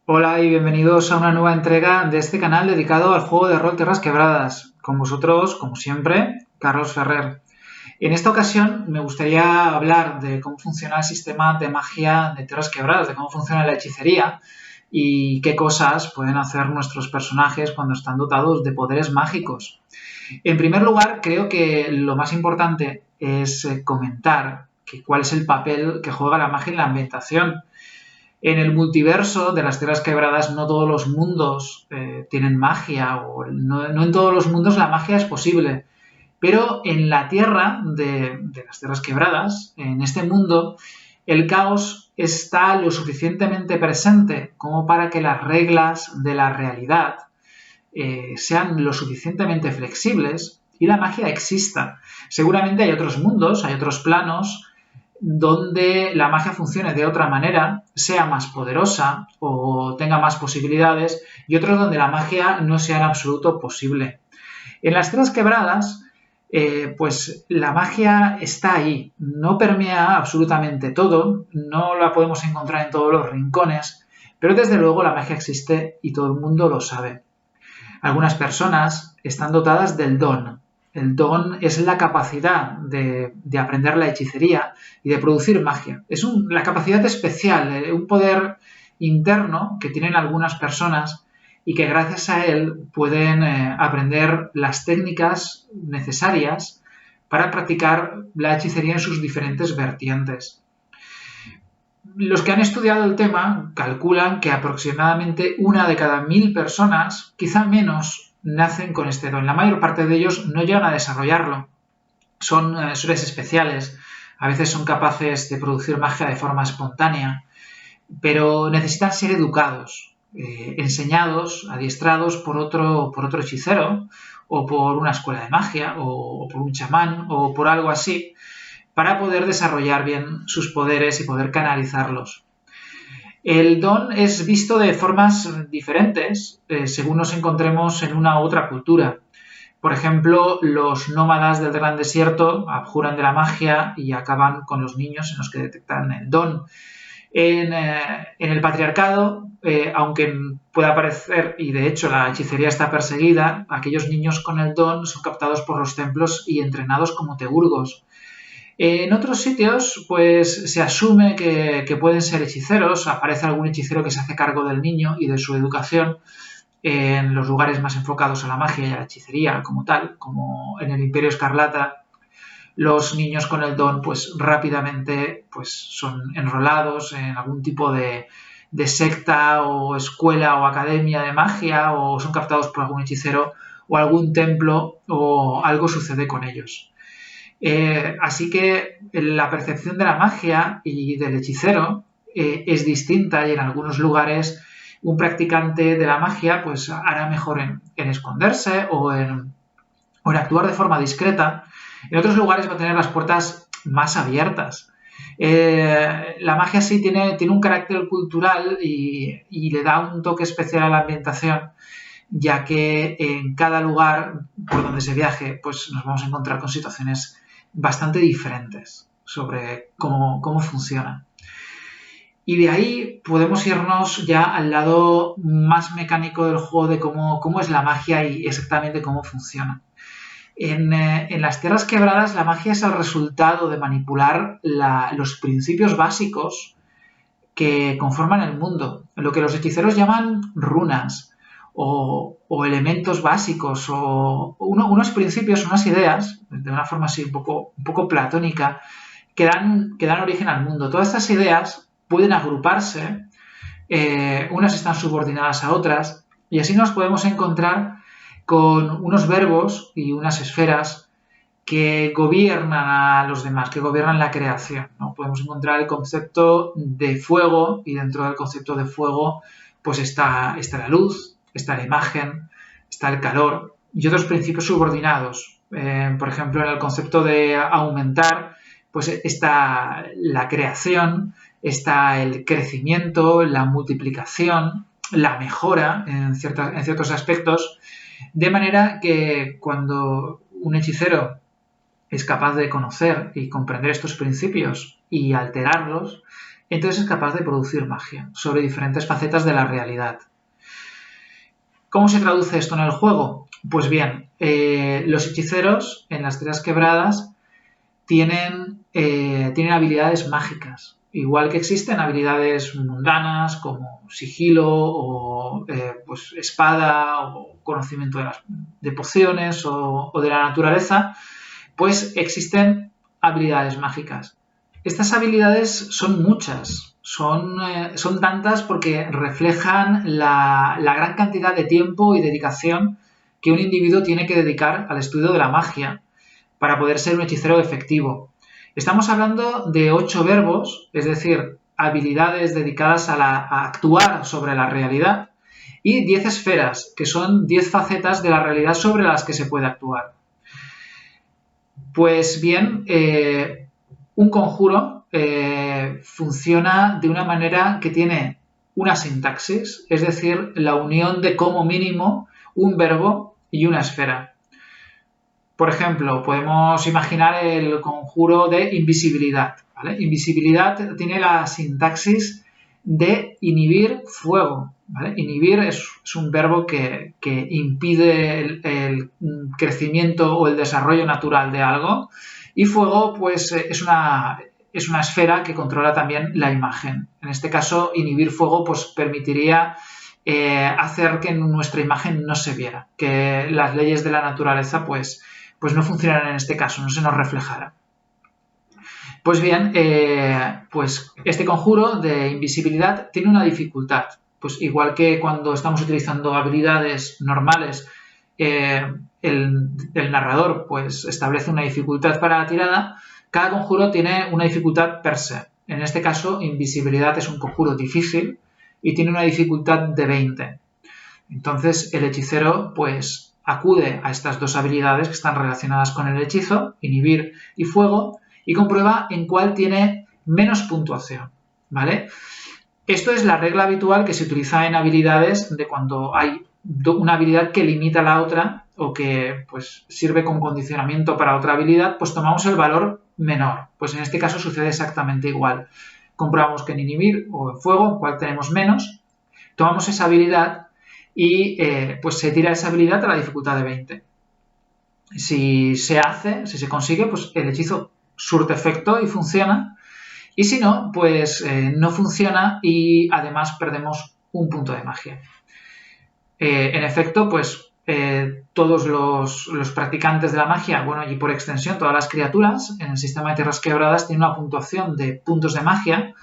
Hola y bienvenidos a una nueva entrega de este canal dedicado al juego de rol Tierras Quebradas. Con vosotros, como siempre, Carlos Ferrer. En esta ocasión me gustaría hablar de cómo funciona el sistema de magia de Tierras Quebradas, de cómo funciona la hechicería y qué cosas pueden hacer nuestros personajes cuando están dotados de poderes mágicos. En primer lugar, creo que lo más importante es comentar cuál es el papel que juega la magia en la ambientación. En el multiverso de las Tierras Quebradas no todos los mundos tienen magia, o no en todos los mundos la magia es posible. Pero en la Tierra de las Tierras Quebradas, en este mundo, el caos está lo suficientemente presente como para que las reglas de la realidad sean lo suficientemente flexibles y la magia exista. Seguramente hay otros mundos, hay otros planos donde la magia funcione de otra manera, sea más poderosa o tenga más posibilidades, y otros donde la magia no sea en absoluto posible. En las Tierras Quebradas, pues la magia está ahí, no permea absolutamente todo, no la podemos encontrar en todos los rincones, pero desde luego la magia existe y todo el mundo lo sabe. Algunas personas están dotadas del don. El don es la capacidad de aprender la hechicería y de producir magia. Es la capacidad especial, un poder interno que tienen algunas personas y que gracias a él pueden aprender las técnicas necesarias para practicar la hechicería en sus diferentes vertientes. Los que han estudiado el tema calculan que aproximadamente 1 de cada 1000 personas, quizá menos, nacen con este don. La mayor parte de ellos no llegan a desarrollarlo. Son seres especiales, a veces son capaces de producir magia de forma espontánea, pero necesitan ser educados, enseñados, adiestrados por otro hechicero, o por una escuela de magia, o por un chamán, o por algo así, para poder desarrollar bien sus poderes y poder canalizarlos. El don es visto de formas diferentes según nos encontremos en una u otra cultura. Por ejemplo, los nómadas del gran desierto abjuran de la magia y acaban con los niños en los que detectan el don. En el patriarcado, aunque pueda parecer, y de hecho la hechicería está perseguida, aquellos niños con el don son captados por los templos y entrenados como teurgos. En otros sitios, pues se asume que pueden ser hechiceros, aparece algún hechicero que se hace cargo del niño y de su educación en los lugares más enfocados a la magia y a la hechicería como tal, como en el Imperio Escarlata. Los niños con el don, pues rápidamente pues, son enrolados en algún tipo de secta o escuela o academia de magia, o son captados por algún hechicero o algún templo, o algo sucede con ellos. Así que la percepción de la magia y del hechicero es distinta, y en algunos lugares un practicante de la magia pues hará mejor en esconderse o en actuar de forma discreta. En otros lugares va a tener las puertas más abiertas. La magia sí tiene un carácter cultural y le da un toque especial a la ambientación, ya que en cada lugar por donde se viaje pues nos vamos a encontrar con situaciones bastante diferentes sobre cómo funciona. Y de ahí podemos irnos ya al lado más mecánico del juego de cómo es la magia y exactamente cómo funciona. En las Tierras Quebradas la magia es el resultado de manipular los principios básicos que conforman el mundo, lo que los hechiceros llaman runas o elementos básicos o unos principios, unas ideas, de una forma así un poco platónica, que dan origen al mundo. Todas estas ideas pueden agruparse, unas están subordinadas a otras, y así nos podemos encontrar con unos verbos y unas esferas que gobiernan a los demás, que gobiernan la creación, ¿no? Podemos encontrar el concepto de fuego, y dentro del concepto de fuego pues está la luz, está la imagen, está el calor y otros principios subordinados. Por ejemplo, en el concepto de aumentar pues está la creación, está el crecimiento, la multiplicación, la mejora en ciertos aspectos, de manera que cuando un hechicero es capaz de conocer y comprender estos principios y alterarlos, entonces es capaz de producir magia sobre diferentes facetas de la realidad. ¿Cómo se traduce esto en el juego? Pues bien, los hechiceros en las Tierras Quebradas tienen habilidades mágicas, igual que existen habilidades mundanas como sigilo o pues espada o conocimiento de pociones o de la naturaleza, pues existen habilidades mágicas. Estas habilidades son muchas, son tantas porque reflejan la gran cantidad de tiempo y dedicación que un individuo tiene que dedicar al estudio de la magia para poder ser un hechicero efectivo. Estamos hablando de 8 verbos, es decir, habilidades dedicadas a actuar sobre la realidad, y 10 esferas, que son 10 facetas de la realidad sobre las que se puede actuar. Pues bien, un conjuro funciona de una manera que tiene una sintaxis, es decir, la unión de como mínimo un verbo y una esfera. Por ejemplo, podemos imaginar el conjuro de invisibilidad, ¿vale? Invisibilidad tiene la sintaxis de inhibir fuego, ¿vale? Inhibir es un verbo que impide el crecimiento o el desarrollo natural de algo, y fuego pues es una esfera que controla también la imagen. En este caso, inhibir fuego pues permitiría hacer que nuestra imagen no se viera, que las leyes de la naturaleza pues no funcionaran en este caso, no se nos reflejara. Pues bien, pues este conjuro de invisibilidad tiene una dificultad. Pues igual que cuando estamos utilizando habilidades normales, el narrador pues establece una dificultad para la tirada, cada conjuro tiene una dificultad per se. En este caso, invisibilidad es un conjuro difícil y tiene una dificultad de 20. Entonces, el hechicero pues acude a estas dos habilidades que están relacionadas con el hechizo, inhibir y fuego, y comprueba en cuál tiene menos puntuación, ¿vale? Esto es la regla habitual que se utiliza en habilidades de cuando hay una habilidad que limita a la otra o que pues sirve como condicionamiento para otra habilidad, pues tomamos el valor menor. Pues en este caso sucede exactamente igual. Comprobamos que en inhibir o en fuego, en cuál tenemos menos, tomamos esa habilidad y pues se tira esa habilidad a la dificultad de 20. Si se consigue, pues el hechizo surte efecto y funciona, y si no, pues no funciona y además perdemos un punto de magia. En efecto, pues todos los practicantes de la magia, bueno, y por extensión todas las criaturas en el sistema de Tierras Quebradas tienen una puntuación de puntos de magia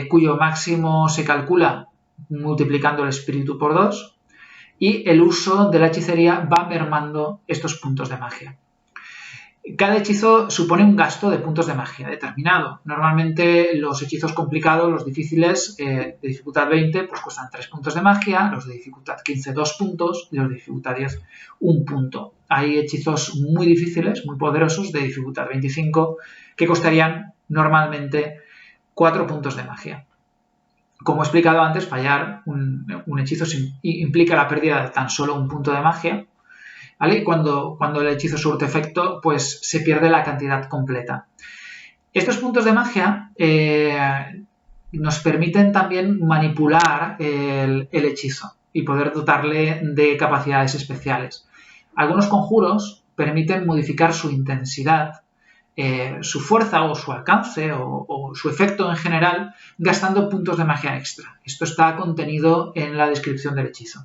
cuyo máximo se calcula multiplicando el espíritu por 2, y el uso de la hechicería va mermando estos puntos de magia. Cada hechizo supone un gasto de puntos de magia determinado. Normalmente los hechizos complicados, los difíciles, de dificultad 20, pues cuestan 3 puntos de magia, los de dificultad 15, 2 puntos, y los de dificultad 10, 1 punto. Hay hechizos muy difíciles, muy poderosos, de dificultad 25, que costarían normalmente 4 puntos de magia. Como he explicado antes, fallar un hechizo implica la pérdida de tan solo 1 punto de magia, ¿vale? Y cuando el hechizo surte efecto, pues se pierde la cantidad completa. Estos puntos de magia nos permiten también manipular el hechizo y poder dotarle de capacidades especiales. Algunos conjuros permiten modificar su intensidad, su fuerza o su alcance o su efecto en general gastando puntos de magia extra. Esto está contenido en la descripción del hechizo.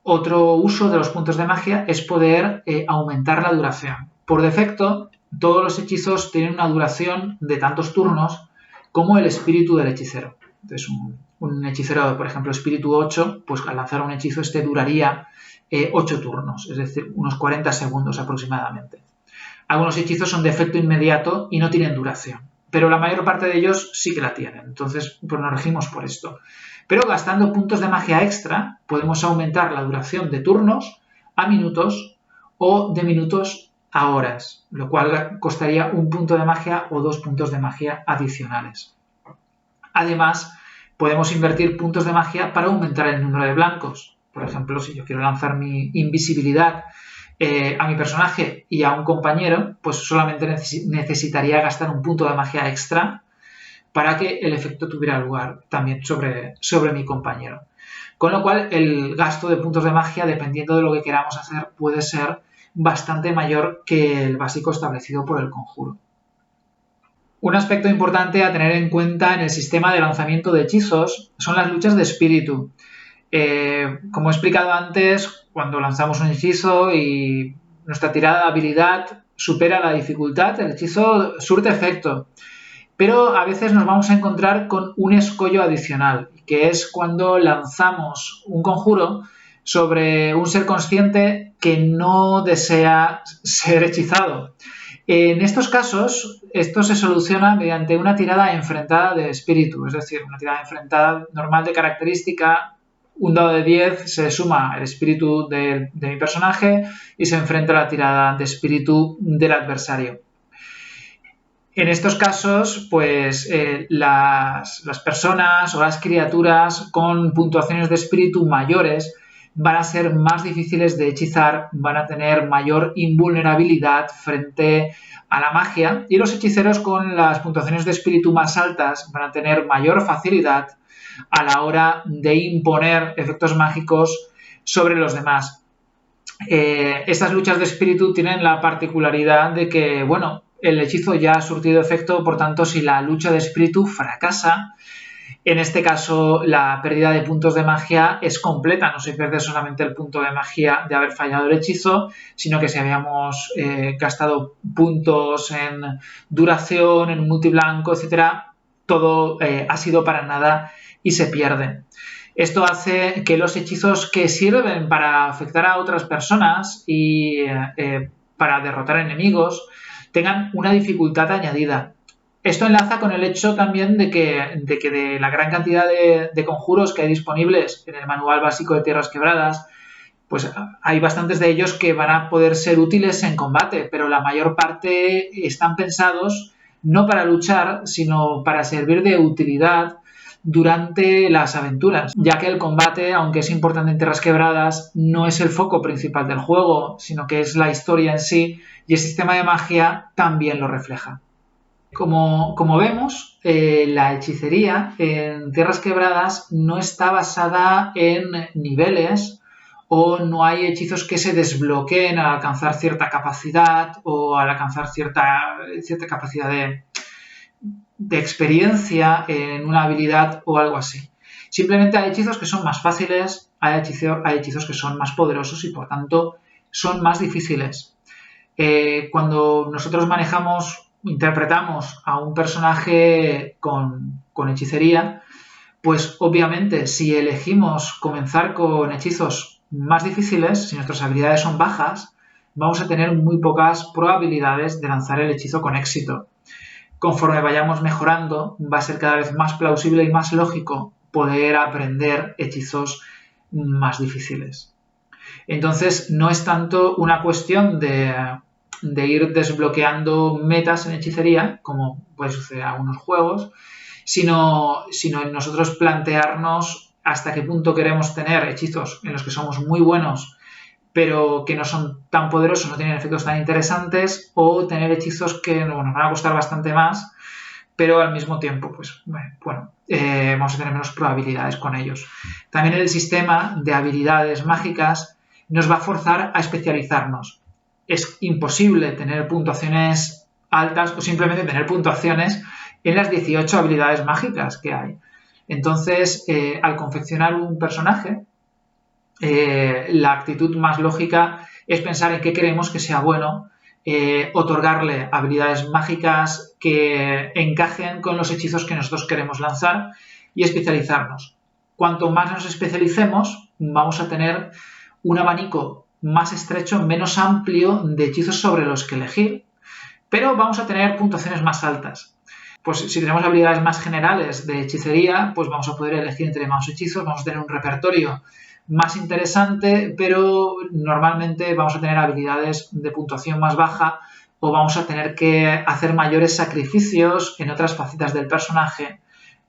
Otro uso de los puntos de magia es poder aumentar la duración. Por defecto, todos los hechizos tienen una duración de tantos turnos como el espíritu del hechicero. Entonces, un hechicero, por ejemplo, espíritu 8, pues al lanzar un hechizo este duraría 8 turnos, es decir, unos 40 segundos aproximadamente. Algunos hechizos son de efecto inmediato y no tienen duración, pero la mayor parte de ellos sí que la tienen. Entonces, pues nos regimos por esto. Pero gastando puntos de magia extra, podemos aumentar la duración de turnos a minutos o de minutos a horas, lo cual costaría 1 punto de magia o 2 puntos de magia adicionales. Además, podemos invertir puntos de magia para aumentar el número de blancos. Por ejemplo, si yo quiero lanzar mi invisibilidad a mi personaje y a un compañero, pues solamente necesitaría gastar 1 punto de magia extra para que el efecto tuviera lugar también sobre mi compañero. Con lo cual, el gasto de puntos de magia, dependiendo de lo que queramos hacer, puede ser bastante mayor que el básico establecido por el conjuro. Un aspecto importante a tener en cuenta en el sistema de lanzamiento de hechizos son las luchas de espíritu. Como he explicado antes, cuando lanzamos un hechizo y nuestra tirada de habilidad supera la dificultad, el hechizo surte efecto. Pero a veces nos vamos a encontrar con un escollo adicional, que es cuando lanzamos un conjuro sobre un ser consciente que no desea ser hechizado. En estos casos, esto se soluciona mediante una tirada enfrentada de espíritu, es decir, una tirada enfrentada normal de característica. Un dado de 10 se suma el espíritu de mi personaje y se enfrenta a la tirada de espíritu del adversario. En estos casos, pues las personas o las criaturas con puntuaciones de espíritu mayores van a ser más difíciles de hechizar, van a tener mayor invulnerabilidad frente a la magia, y los hechiceros con las puntuaciones de espíritu más altas van a tener mayor facilidad a la hora de imponer efectos mágicos sobre los demás. Estas luchas de espíritu tienen la particularidad de que, bueno, el hechizo ya ha surtido efecto, por tanto, si la lucha de espíritu fracasa, en este caso la pérdida de puntos de magia es completa, no se pierde solamente el punto de magia de haber fallado el hechizo, sino que si habíamos gastado puntos en duración, en multiblanco, etcétera, todo ha sido para nada y se pierde. Esto hace que los hechizos que sirven para afectar a otras personas y para derrotar enemigos tengan una dificultad añadida. Esto enlaza con el hecho también de que de la gran cantidad de conjuros que hay disponibles en el manual básico de Tierras Quebradas, pues hay bastantes de ellos que van a poder ser útiles en combate, pero la mayor parte están pensados no para luchar, sino para servir de utilidad durante las aventuras, ya que el combate, aunque es importante en Tierras Quebradas, no es el foco principal del juego, sino que es la historia en sí, y el sistema de magia también lo refleja. Como vemos, la hechicería en Tierras Quebradas no está basada en niveles o no hay hechizos que se desbloqueen al alcanzar cierta capacidad o al alcanzar cierta capacidad de experiencia en una habilidad o algo así. Simplemente hay hechizos que son más fáciles, hay hechizos que son más poderosos y por tanto son más difíciles. Cuando nosotros interpretamos a un personaje con hechicería, pues obviamente si elegimos comenzar con hechizos más difíciles, si nuestras habilidades son bajas, vamos a tener muy pocas probabilidades de lanzar el hechizo con éxito. Conforme vayamos mejorando, va a ser cada vez más plausible y más lógico poder aprender hechizos más difíciles. Entonces, no es tanto una cuestión de ir desbloqueando metas en hechicería, como puede suceder en algunos juegos, sino en nosotros plantearnos hasta qué punto queremos tener hechizos en los que somos muy buenos, pero que no son tan poderosos, no tienen efectos tan interesantes, o tener hechizos que nos van a costar bastante más, pero al mismo tiempo, pues vamos a tener menos probabilidades con ellos. También el sistema de habilidades mágicas nos va a forzar a especializarnos. Es imposible tener puntuaciones altas o simplemente tener puntuaciones en las 18 habilidades mágicas que hay. Entonces, al confeccionar un personaje, la actitud más lógica es pensar en qué queremos que sea bueno, otorgarle habilidades mágicas que encajen con los hechizos que nosotros queremos lanzar y especializarnos. Cuanto más nos especialicemos, vamos a tener un abanico más estrecho, menos amplio de hechizos sobre los que elegir, pero vamos a tener puntuaciones más altas. Pues si tenemos habilidades más generales de hechicería, pues vamos a poder elegir entre más hechizos, vamos a tener un repertorio más interesante, pero normalmente vamos a tener habilidades de puntuación más baja o vamos a tener que hacer mayores sacrificios en otras facetas del personaje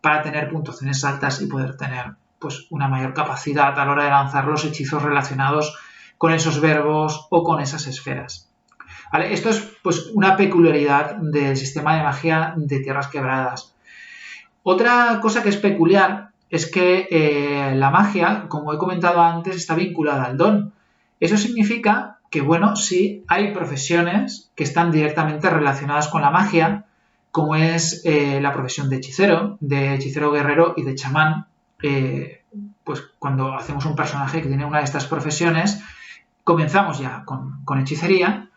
para tener puntuaciones altas y poder tener pues una mayor capacidad a la hora de lanzar los hechizos relacionados con esos verbos o con esas esferas. ¿Vale? Esto es pues una peculiaridad del sistema de magia de Tierras Quebradas. Otra cosa que es peculiar es que la magia, como he comentado antes, está vinculada al don. Eso significa que, bueno, sí hay profesiones que están directamente relacionadas con la magia, como es la profesión de hechicero guerrero y de chamán. Pues cuando hacemos un personaje que tiene una de estas profesiones, comenzamos ya con hechicería,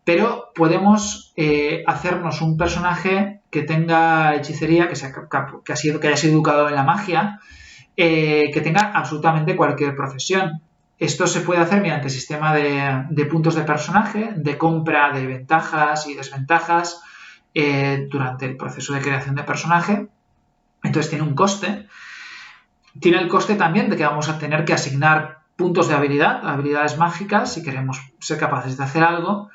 pero podemos hacernos un personaje que tenga hechicería, que haya sido educado en la magia, que tenga absolutamente cualquier profesión. Esto se puede hacer mediante el sistema de puntos de personaje, de compra de ventajas y desventajas durante el proceso de creación de personaje. Entonces tiene un coste. Tiene el coste también de que vamos a tener que asignar puntos de habilidad, habilidades mágicas, si queremos ser capaces de hacer algo,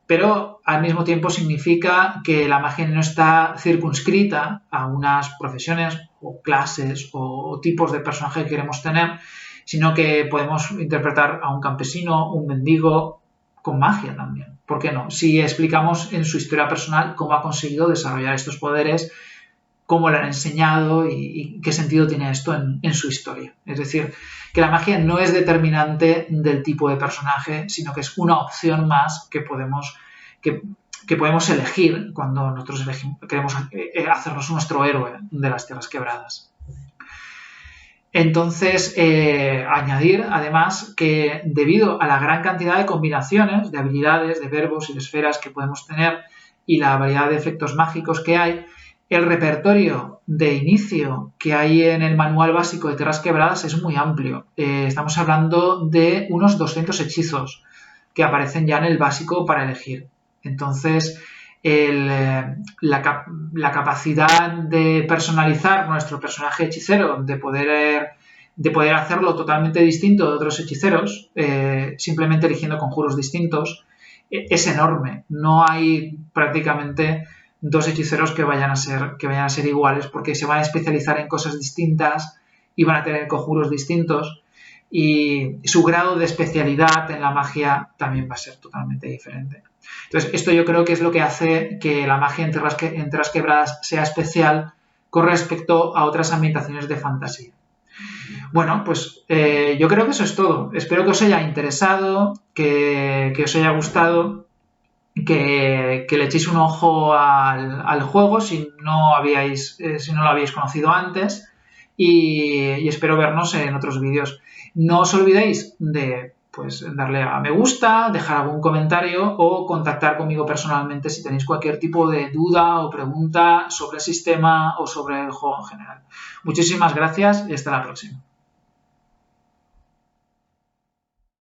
pero al mismo tiempo significa que la magia no está circunscrita a unas profesiones o clases o tipos de personaje que queremos tener, sino que podemos interpretar a un campesino, un mendigo, con magia también. ¿Por qué no? Si explicamos en su historia personal cómo ha conseguido desarrollar estos poderes, cómo le han enseñado y qué sentido tiene esto en su historia. Es decir, que la magia no es determinante del tipo de personaje, sino que es una opción más que podemos elegir cuando nosotros queremos hacernos nuestro héroe de las Tierras Quebradas. Entonces, añadir además que debido a la gran cantidad de combinaciones, de habilidades, de verbos y de esferas que podemos tener y la variedad de efectos mágicos que hay, el repertorio de inicio que hay en el manual básico de Tierras Quebradas es muy amplio. Estamos hablando de unos 200 hechizos que aparecen ya en el básico para elegir. Entonces, la capacidad de personalizar nuestro personaje hechicero, de poder hacerlo totalmente distinto de otros hechiceros, simplemente eligiendo conjuros distintos, es enorme. No hay prácticamente dos hechiceros que vayan a ser iguales, porque se van a especializar en cosas distintas y van a tener conjuros distintos, y su grado de especialidad en la magia también va a ser totalmente diferente. Entonces, esto yo creo que es lo que hace que la magia en Tierras Quebradas sea especial con respecto a otras ambientaciones de fantasía. Bueno, pues yo creo que eso es todo. Espero que os haya interesado, que os haya gustado, que le echéis un ojo al juego si no lo habíais conocido antes, y espero vernos en otros vídeos. No os olvidéis de darle a me gusta, dejar algún comentario o contactar conmigo personalmente si tenéis cualquier tipo de duda o pregunta sobre el sistema o sobre el juego en general. Muchísimas gracias y hasta la próxima.